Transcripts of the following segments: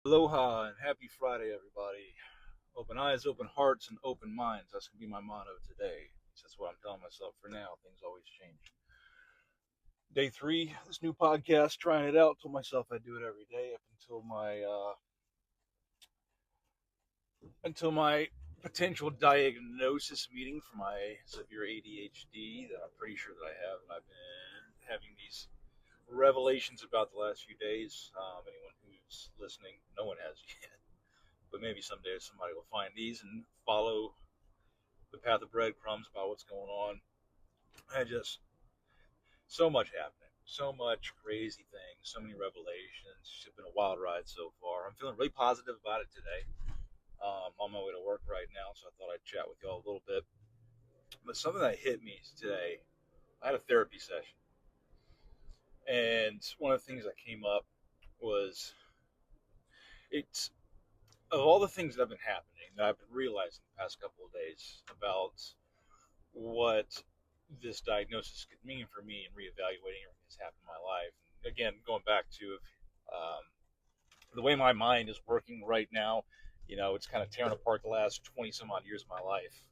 Aloha and happy Friday, everybody. Open eyes, open hearts, and open minds. That's going to be my motto today. That's what I'm telling myself for now. Things always change. Day three, this new podcast, trying it out. Told myself I'd do it every day up until my potential diagnosis meeting for my severe ADHD that I'm pretty sure that I have. And I've been having these revelations about the last few days. Anyone who's listening, no one has yet, but maybe someday somebody will find these and follow the path of breadcrumbs about what's going on. I just so much happening, so much crazy things, so many revelations. It's been a wild ride so far. I'm feeling really positive about it today. On my way to work right now, so I thought I'd chat with y'all a little bit. But something that hit me today, I had a therapy session, and one of the things that came up was it's of all the things that have been happening that I've been realizing the past couple of days about what this diagnosis could mean for me and reevaluating everything that's happened in my life. And again, going back to um, the way my mind is working right now, it's kind of tearing apart the last 20 some odd years of my life,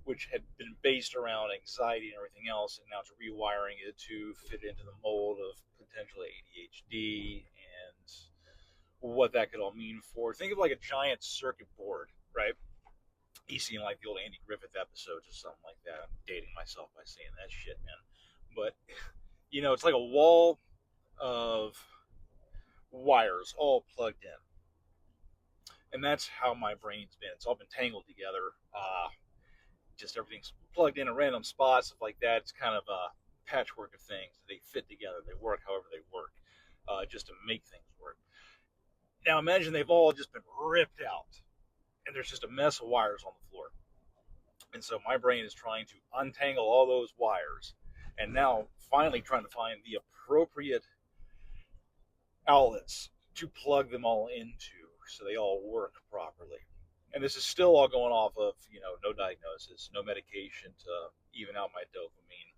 which had been based around anxiety and everything else. And now it's rewiring it to fit into the mold of potential ADHD and what that could all mean for. Think of like a giant circuit board, right? You seen like the old Andy Griffith episodes or something like that. I'm dating myself by saying that shit, man. But it's like a wall of wires all plugged in, and that's how my brain's been. It's all been tangled together. Just everything's plugged in random spots, stuff like that. It's kind of a patchwork of things. They fit together. They work however they work, just to make things work. Now imagine they've all just been ripped out, and there's just a mess of wires on the floor. And so my brain is trying to untangle all those wires and now finally trying to find the appropriate outlets to plug them all into so they all work properly. And this is still all going off of, no diagnosis, no medication to even out my dopamine,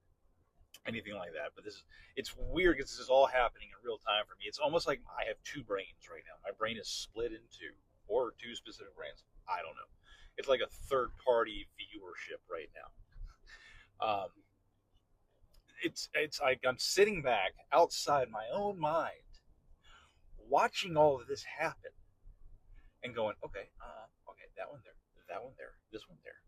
anything like that. But it's weird because this is all happening in real time for me. It's almost like I have two brains right now. My brain is split in two, or two specific brains. I don't know. It's like a third party viewership right now. Um, it's like I'm sitting back outside my own mind, watching all of this happen, and going, okay, okay, that one there, that one there, this one there,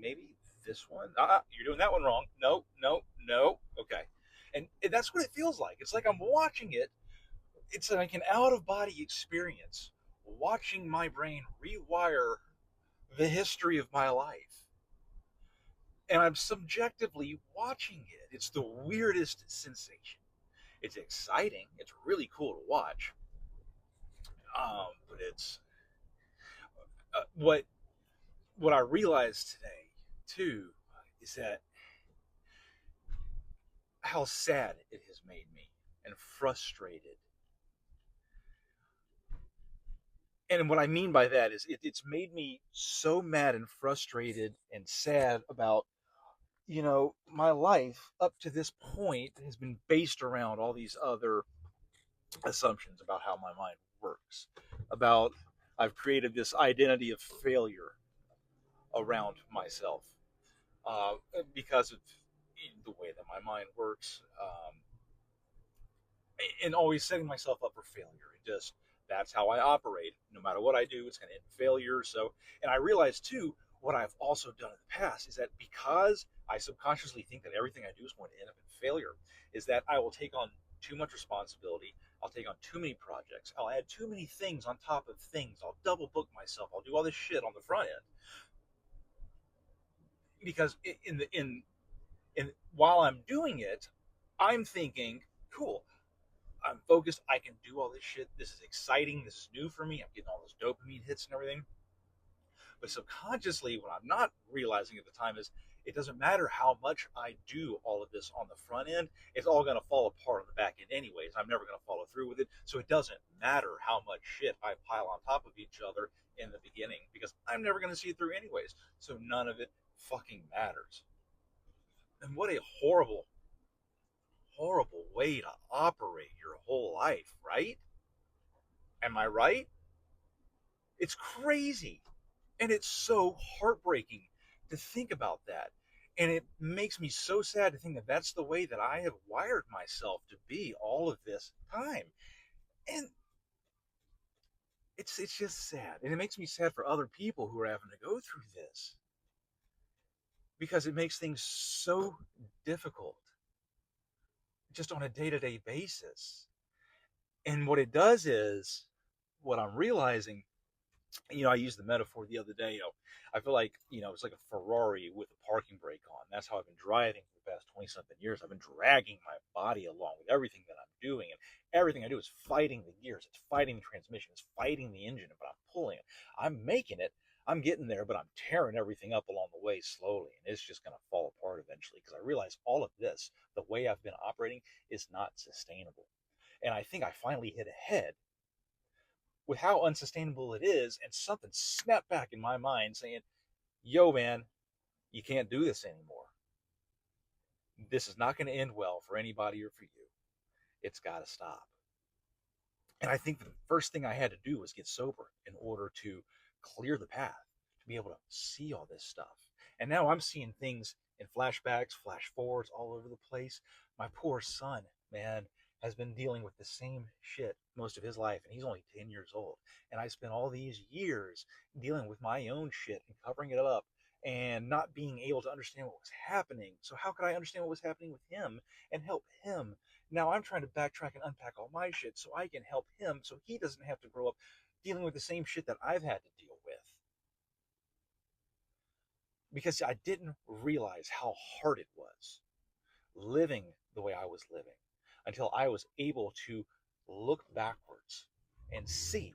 maybe this one. You're doing that one wrong. No, no, no. Okay, and that's what it feels like. It's like I'm watching it. It's like an out of body experience, watching my brain rewire the history of my life, and I'm subjectively watching it. It's the weirdest sensation. It's exciting. It's really cool to watch. But it's what I realized today too is that how sad it has made me and frustrated. And what I mean by that is it's made me so mad and frustrated and sad about my life up to this point has been based around all these other assumptions about how my mind works. About I've created this identity of failure around myself uh, because of the way that my mind works, and always setting myself up for failure. That's how I operate. No matter what I do, it's going to end in failure. So, and I realize too, what I've also done in the past is that because I subconsciously think that everything I do is going to end up in failure, is that I will take on too much responsibility. I'll take on too many projects. I'll add too many things on top of things. I'll double book myself. I'll do all this shit on the front end because in while I'm doing it, I'm thinking, cool, I'm focused. I can do all this shit. This is exciting. This is new for me. I'm getting all those dopamine hits and everything. But subconsciously, what I'm not realizing at the time is it doesn't matter how much I do all of this on the front end. It's all going to fall apart on the back end anyways. I'm never going to follow through with it. So it doesn't matter how much shit I pile on top of each other in the beginning because I'm never going to see it through anyways. So none of it fucking matters. And what a horrible, horrible way to operate your whole life, right? Am I right? It's crazy. And it's so heartbreaking to think about that. And it makes me so sad to think that that's the way that I have wired myself to be all of this time. And it's just sad. And it makes me sad for other people who are having to go through this because it makes things so difficult just on a day-to-day basis. And what it does is what I'm realizing, I used the metaphor the other day. I feel like, it's like a Ferrari with a parking brake on. That's how I've been driving for the past 20 something years. I've been dragging my body along with everything that I'm doing. And everything I do is fighting the gears, it's fighting the transmission, it's fighting the engine, but I'm pulling it. I'm making it. I'm getting there, but I'm tearing everything up along the way slowly. And it's just going to fall apart eventually because I realize all of this, the way I've been operating, is not sustainable. And I think I finally hit a head with how unsustainable it is, and something snapped back in my mind saying, yo, man, you can't do this anymore. This is not going to end well for anybody or for you. It's got to stop. And I think the first thing I had to do was get sober in order to clear the path, to be able to see all this stuff. And now I'm seeing things in flashbacks, flash forwards all over the place. My poor son, man, has been dealing with the same shit most of his life, and he's only 10 years old. And I spent all these years dealing with my own shit and covering it up and not being able to understand what was happening. So how could I understand what was happening with him and help him? Now I'm trying to backtrack and unpack all my shit so I can help him so he doesn't have to grow up dealing with the same shit that I've had to deal with. Because I didn't realize how hard it was living the way I was living until I was able to look backwards and see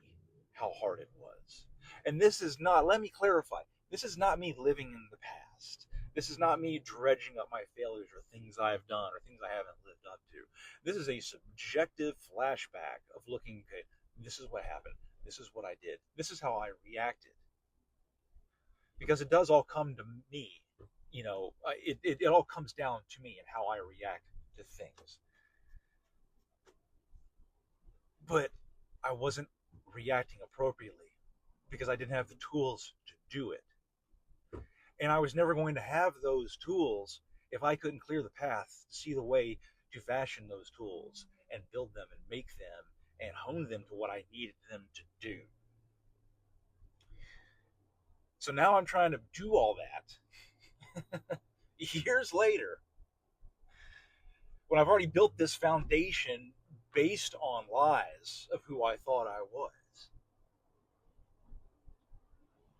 how hard it was. And this is not, let me clarify, this is not me living in the past. This is not me dredging up my failures or things I've done or things I haven't lived up to. This is a subjective flashback of looking, okay, this is what happened. This is what I did. This is how I reacted. Because it does all come to me. It all comes down to me and how I react to things. But I wasn't reacting appropriately because I didn't have the tools to do it. And I was never going to have those tools if I couldn't clear the path to see the way to fashion those tools and build them and make them and hone them to what I needed them to do. So now I'm trying to do all that years later when I've already built this foundation based on lies of who I thought I was.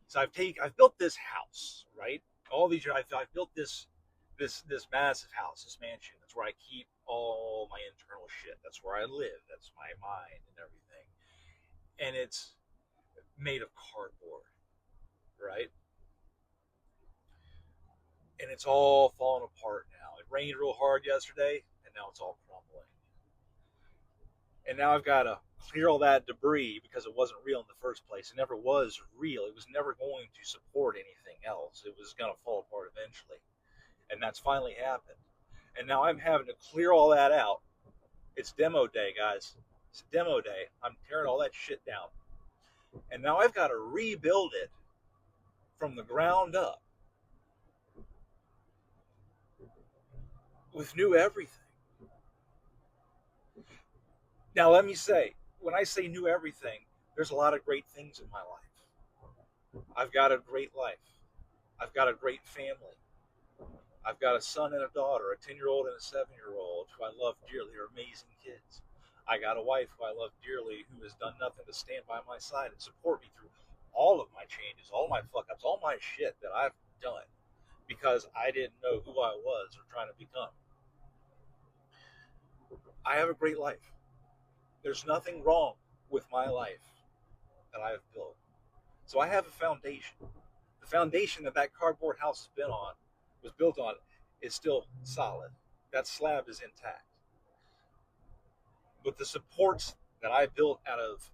So I've built this house, right? All these years I've built this massive house, this mansion. That's where I keep all my internal shit. That's where I live. That's my mind and everything. And it's made of cardboard, right? And it's all falling apart now. It rained real hard yesterday, and now it's all crumbling. And now I've got to clear all that debris because it wasn't real in the first place. It never was real. It was never going to support anything else. It was going to fall apart eventually. And that's finally happened. And now I'm having to clear all that out. It's demo day, guys. It's demo day. I'm tearing all that shit down. And now I've got to rebuild it from the ground up with new everything. Now, let me say, when I say new everything, there's a lot of great things in my life. I've got a great life. I've got a great family. I've got a son and a daughter, a 10-year-old and a 7-year-old who I love dearly, are amazing kids. I got a wife who I love dearly who has done nothing to stand by my side and support me through all of my changes, all my fuck-ups, all my shit that I've done because I didn't know who I was or trying to become. I have a great life. There's nothing wrong with my life that I have built. So I have a foundation. The foundation that cardboard house was built on, is still solid. That slab is intact. But the supports that I built out of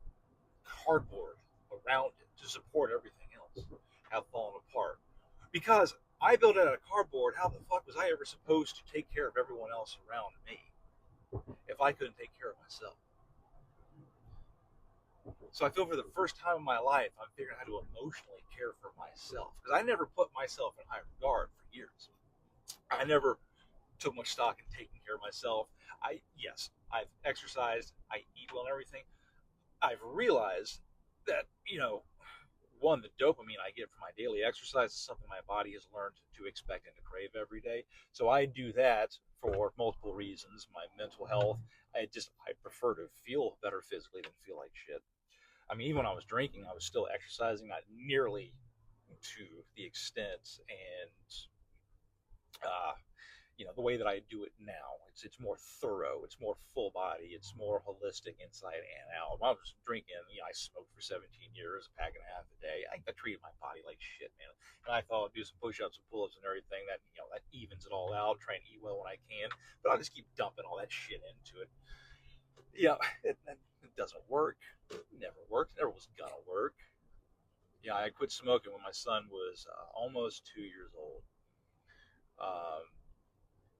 cardboard around it to support everything else have fallen apart. Because I built it out of cardboard, how the fuck was I ever supposed to take care of everyone else around me if I couldn't take care of myself? So I feel for the first time in my life, I'm figuring out how to emotionally care for myself, because I never put myself in high regard for years. I never took much stock in taking care of myself. Yes, I've exercised, I eat well and everything. I've realized that, one, the dopamine I get from my daily exercise is something my body has learned to expect and to crave every day. So I do that for multiple reasons. My mental health, I prefer to feel better physically than feel like shit. I mean, even when I was drinking, I was still exercising, not nearly to the extent and the way that I do it now. It's more thorough, it's more full body, it's more holistic inside and out. When I was drinking, I smoked for 17 years, a pack and a half a day. I treated my body like shit, man. And I thought I'd do some push-ups and pull-ups and everything that evens it all out. Try and eat well when I can, but I'll just keep dumping all that shit into it. It doesn't work. It never worked. Never was gonna work. I quit smoking when my son was almost 2 years old. Um,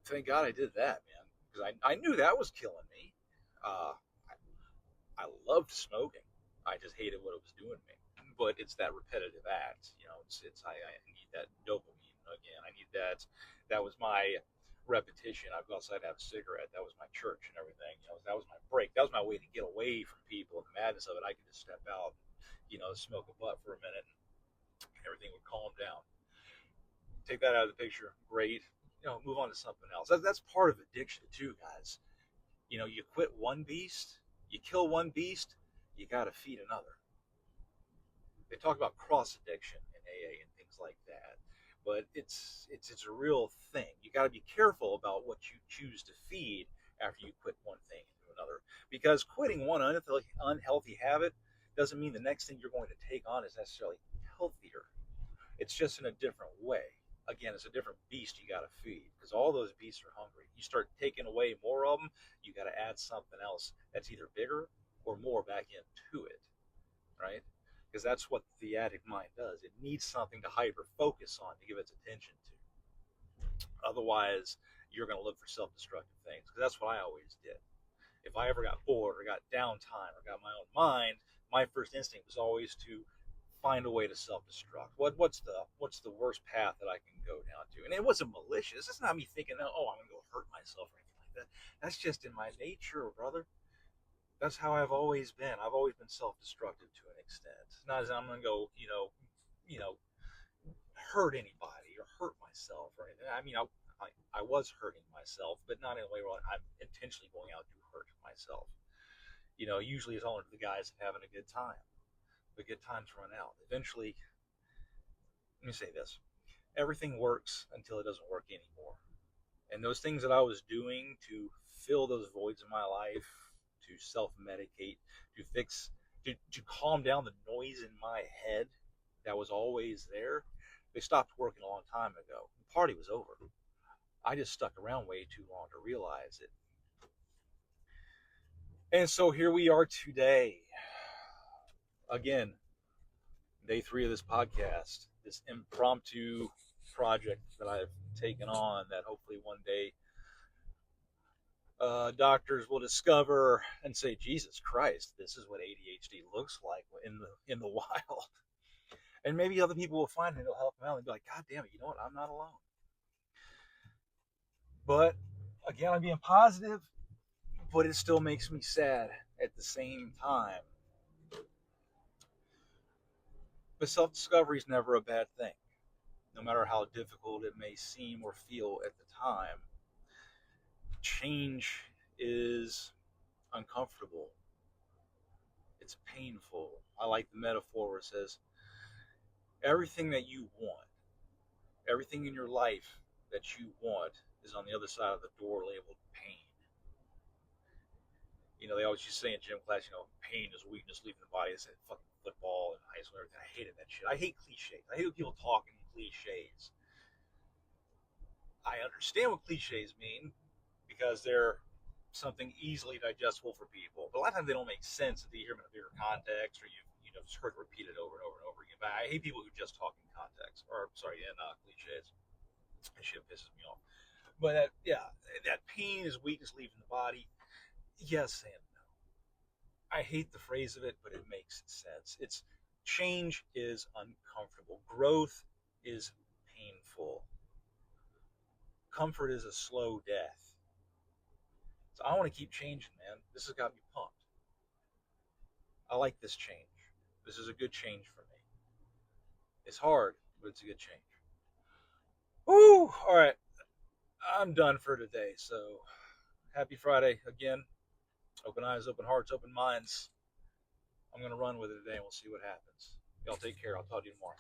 Thank God I did that, man, because I knew that was killing me. Uh, I loved smoking. I just hated what it was doing to me. But it's that repetitive act, I need that dopamine again. I need that. That was my repetition. I'd go outside to have a cigarette. That was my church and everything. That was my break. That was my way to get away from people and the madness of it. I could just step out, smoke a butt for a minute, and everything would calm down. Take that out of the picture. Great. Move on to something else. That's part of addiction too, guys. You quit one beast, you kill one beast, you got to feed another. They talk about cross addiction in AA and things like that, but it's a real thing. You got to be careful about what you choose to feed after you quit one thing into another, because quitting one unhealthy habit doesn't mean the next thing you're going to take on is necessarily healthier. It's just in a different way. Again, it's a different beast you got to feed, because all those beasts are hungry. You start taking away more of them, you got to add something else that's either bigger or more back into it, right? Because that's what the addict mind does. It needs something to hyper focus on to give its attention to. Otherwise, you're going to look for self destructive things, because that's what I always did. If I ever got bored or got downtime or got my own mind, my first instinct was always to find a way to self-destruct. What's the worst path that I can go down to? And it wasn't malicious. It's not me thinking, oh, I'm gonna go hurt myself or anything like that. That's just in my nature, brother. That's how I've always been. I've always been self-destructive to an extent. It's not as I'm gonna go, you know, hurt anybody or hurt myself or anything. I mean, I was hurting myself, but not in a way where I'm intentionally going out to hurt myself. Usually it's only the guys having a good time. But good times run out. Eventually, let me say this: everything works until it doesn't work anymore. And those things that I was doing to fill those voids in my life, to self-medicate, to fix, to calm down the noise in my head that was always there, they stopped working a long time ago. The party was over. I just stuck around way too long to realize it. And so here we are today. Again, day 3 of this podcast, this impromptu project that I've taken on, that hopefully one day doctors will discover and say, Jesus Christ, this is what ADHD looks like in the wild. And maybe other people will find it, it'll help them out and be like, God damn it, you know what, I'm not alone. But again, I'm being positive, but it still makes me sad at the same time. But self-discovery is never a bad thing, no matter how difficult it may seem or feel at the time. Change is uncomfortable. It's painful. I like the metaphor where it says, everything that you want, everything in your life that you want is on the other side of the door labeled pain. They always used to say in gym class, pain is weakness leaving the body. They said fucking football and high school and everything. I hated that shit. I hate cliches. I hate when people talking cliches. I understand what cliches mean because they're something easily digestible for people. But a lot of times they don't make sense if you hear them in a bigger context or you just heard it repeated over and over and over again. But I hate people who just talk in context, or sorry, in cliches. That shit pisses me off. But that pain is weakness leaving the body. Yes and no. I hate the phrase of it, but it makes sense. It's change is uncomfortable. Growth is painful. Comfort is a slow death. So I want to keep changing, man. This has got me pumped. I like this change. This is a good change for me. It's hard, but it's a good change. Woo! All right, I'm done for today. So happy Friday again. Open eyes, open hearts, open minds. I'm going to run with it today and we'll see what happens. Y'all take care. I'll talk to you tomorrow.